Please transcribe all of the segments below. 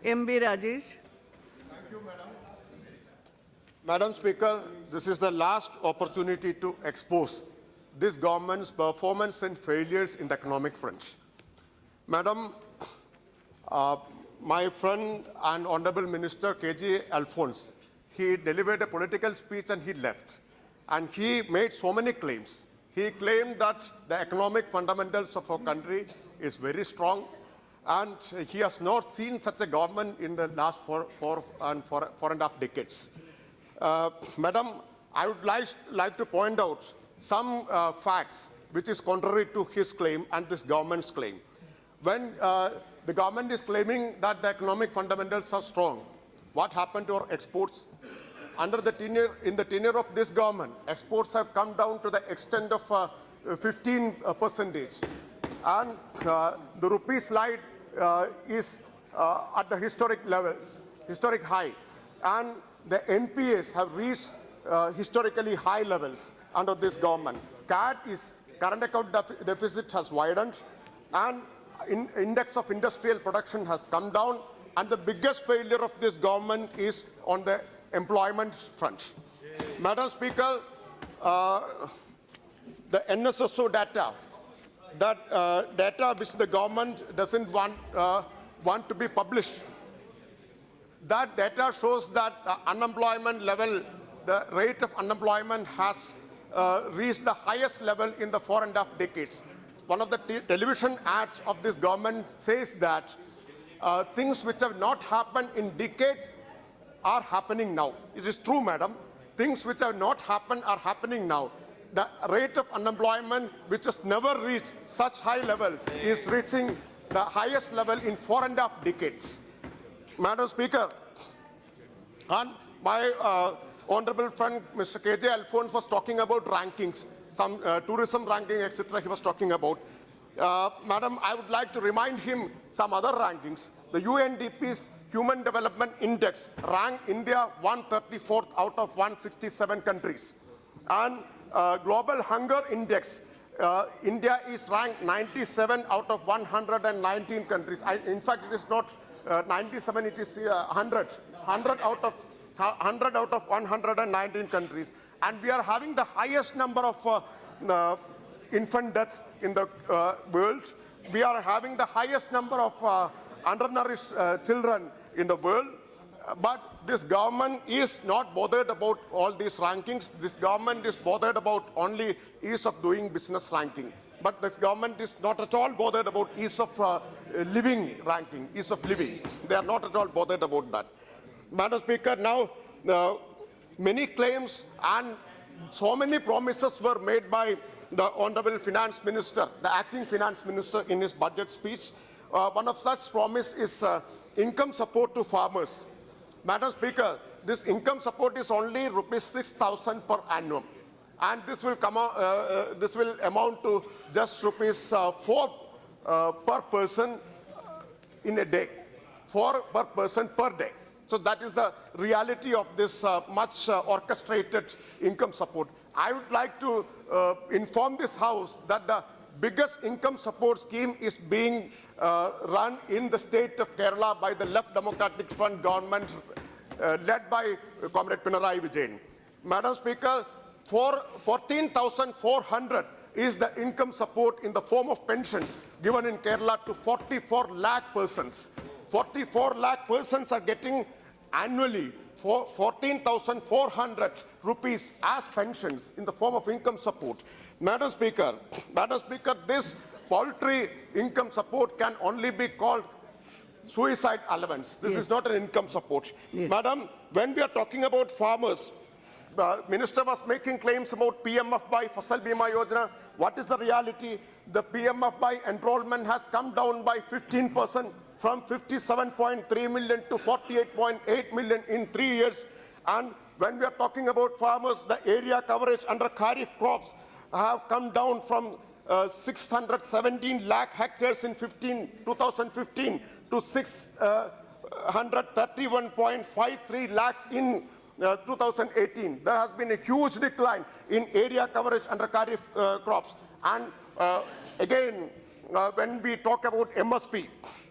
MB Rajesh. Madam Speaker, this is the last opportunity to expose this government's performance and failures in the economic front. Madam, my friend and Honorable Minister KJ Alphonse, he delivered a political speech and he left. And he made so many claims. He claimed that the economic fundamentals of our country is very strong, and he has not seen such a government in the last four and a half decades. Madam, I would like to point out some facts which is contrary to his claim and this government's claim. When the government is claiming that the economic fundamentals are strong, what happened to our exports? In the tenure of this government, exports have come down to the extent of 15%. And the rupee slide is at the historic levels, historic high. And the NPAs have reached historically high levels under this government. Current account deficit has widened, and index of industrial production has come down, and the biggest failure of this government is on the employment front. Madam Speaker, the NSSO data, that data which the government doesn't want to be published, that data shows that unemployment level, the rate of unemployment has reached the highest level in the 4.5 decades. One of the television ads of this government says that things which have not happened in decades are happening now. It is true, madam. Things which have not happened are happening now. The rate of unemployment, which has never reached such high level, is reaching the highest level in 4.5 decades. Madam Speaker, and my honorable friend Mr. KJ Alphonse was talking about rankings, some tourism ranking, etc. he was talking about. Madam, I would like to remind him some other rankings. The UNDP's Human Development Index ranked India 134th out of 167 countries. And Global Hunger Index, India is ranked 97 out of 119 countries. In fact, it is not 97, it is 100 out of 119 countries. And we are having the highest number of infant deaths in the world. We are having the highest number of undernourished children in the world. But this government is not bothered about all these rankings. This government is bothered about only ease of doing business ranking. But this government is not at all bothered about ease of living ranking, ease of living. They are not at all bothered about that. Madam Speaker, now many claims and so many promises were made by the Honorable Finance Minister, the acting Finance Minister, in his budget speech. One of such promise is income support to farmers. Madam Speaker, this income support is only rupees 6,000 per annum, and this will amount to just rupees 4 per person in a day, 4 per person per day. So that is the reality of this much orchestrated income support. I would like to inform this House that the biggest income support scheme is being run in the state of Kerala by the Left Democratic Front government led by Comrade Pinarayi Vijayan. Madam Speaker, 14,400 is the income support in the form of pensions given in Kerala to 44 lakh persons. 44 lakh persons are getting annually 14,400 rupees as pensions in the form of income support. Madam Speaker, this paltry income support can only be called suicide allowance. This is not an income support. Yes. Madam, when we are talking about farmers, the minister was making claims about PMFY, Fasal Bima Yojana. What is the reality? The PMFY enrollment has come down by 15%, from 57.3 million to 48.8 million in 3 years. And when we are talking about farmers, the area coverage under Kharif crops have come down from 617 lakh hectares in 2015 to 631.53 lakhs in 2018. There has been a huge decline in area coverage under Kharif crops. And again, when we talk about MSP,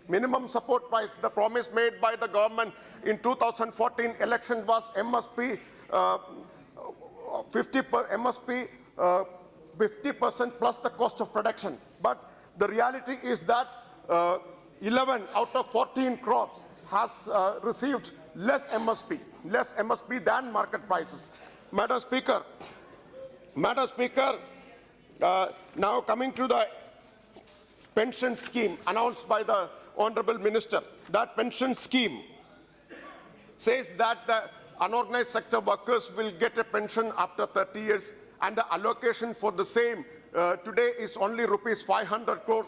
Minimum support price, the promise made by the government in 2014 election was MSP 50% plus the cost of production. But the reality is that 11 out of 14 crops has received less MSP than market prices. Madam Speaker, now coming to the pension scheme announced by the Honorable Minister. That pension scheme says that the unorganized sector workers will get a pension after 30 years, and the allocation for the same today is only rupees 500 crore.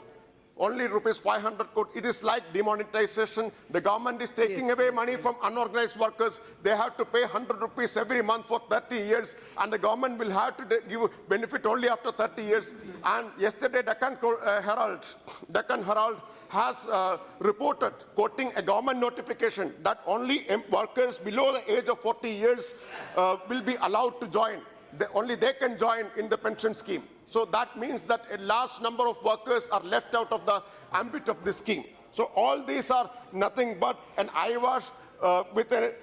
Only rupees 500 crore. It is like demonetization. The government is taking away money from unorganized workers. They have to pay 100 rupees every month for 30 years, and the government will have to give benefit only after 30 years. And yesterday, Deccan Herald has reported, quoting a government notification, that only workers below the age of 40 years will be allowed to join. Only they can join in the pension scheme. So that means that a large number of workers are left out of the ambit of this scheme. So all these are nothing but an eyewash with the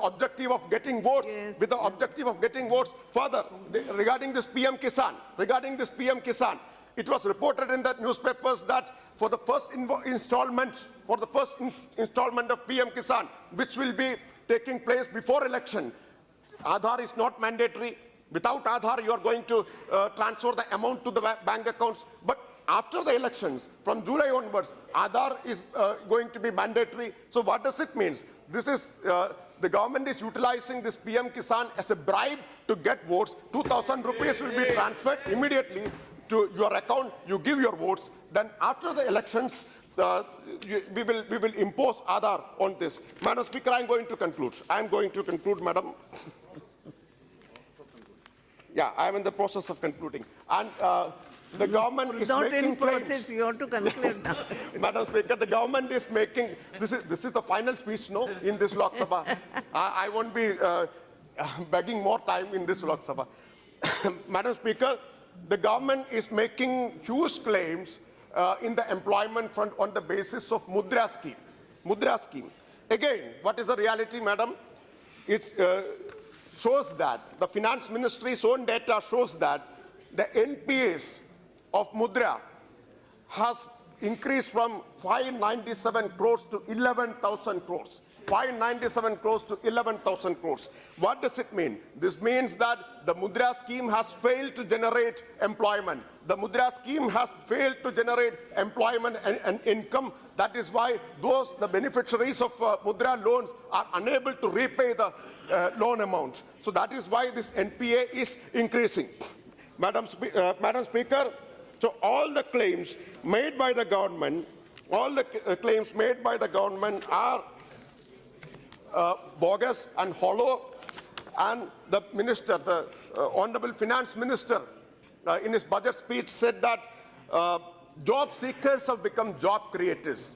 objective of getting votes. Yes. With the objective of getting votes. Further, regarding this PM Kisan, it was reported in the newspapers that for the first installment of PM Kisan, which will be taking place before election, Aadhaar is not mandatory. Without Aadhaar, you are going to transfer the amount to the bank accounts. But after the elections, from July onwards, Aadhaar is going to be mandatory. So what does it mean? This is, the government is utilizing this PM Kisan as a bribe to get votes. 2,000 rupees will be transferred immediately to your account. You give your votes. Then after the elections, we will impose Aadhaar on this. Madam Speaker, I am going to conclude. Madam. Yeah, I am in the process of concluding. And the government is making claims. You want to conclude now. Madam Speaker, the government is making, this is the final speech, no, in this Lok Sabha. I won't be begging more time in this Lok Sabha. Madam Speaker, the government is making huge claims in the employment front on the basis of Mudra scheme. Again, what is the reality, madam? It shows that the Finance Ministry's own data shows that the NPAs of Mudra has increased from 597 crores to 11,000 crores. 597 crores to 11,000 crores. What does it mean? This means that the Mudra scheme has failed to generate employment. The Mudra scheme has failed to generate employment and income. That is why the beneficiaries of Mudra loans are unable to repay the loan amount. So that is why this NPA is increasing. Madam Speaker, so all the claims made by the government, are bogus and hollow, and the minister, the Honorable Finance Minister, in his budget speech said that job seekers have become job creators.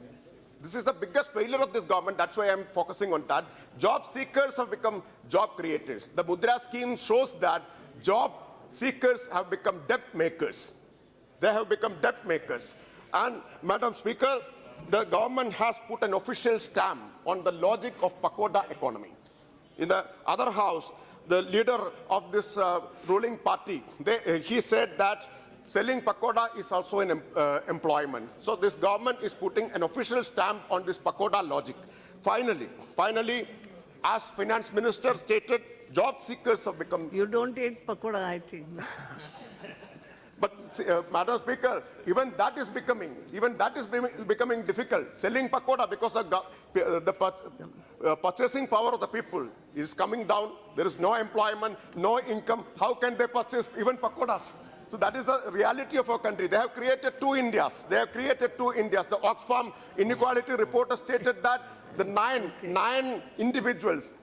This is the biggest failure of this government. That's why I'm focusing on that. Job seekers have become job creators. The Mudra scheme shows that job seekers have become debt makers. They have become debt makers. And, Madam Speaker, the government has put an official stamp on the logic of pakoda economy. In the other house, the leader of this ruling party, he said that selling pakoda is also an employment. So this government is putting an official stamp on this pakoda logic. Finally, as Finance Minister stated, job seekers have become... You don't eat pakoda, I think. But, Madam Speaker, even that is becoming difficult. Selling pakoda, because the purchasing power of the people is coming down. There is no employment, no income. How can they purchase even pakodas? So that is the reality of our country. They have created two Indias. The Oxfam Inequality Report has stated that the nine individuals,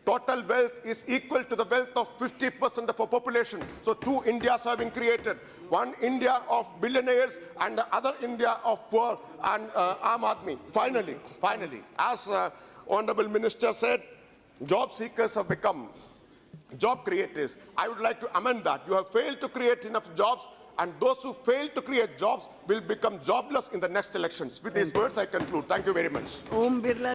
total wealth is equal to the wealth of 50% of our population. So two Indias have been created. One India of billionaires and the other India of poor and Aam Aadmi. Finally, as Honorable Minister said, job seekers have become job creators. I would like to amend that. You have failed to create enough jobs, and those who fail to create jobs will become jobless in the next elections. With these words, I conclude. Thank you very much. Om Birla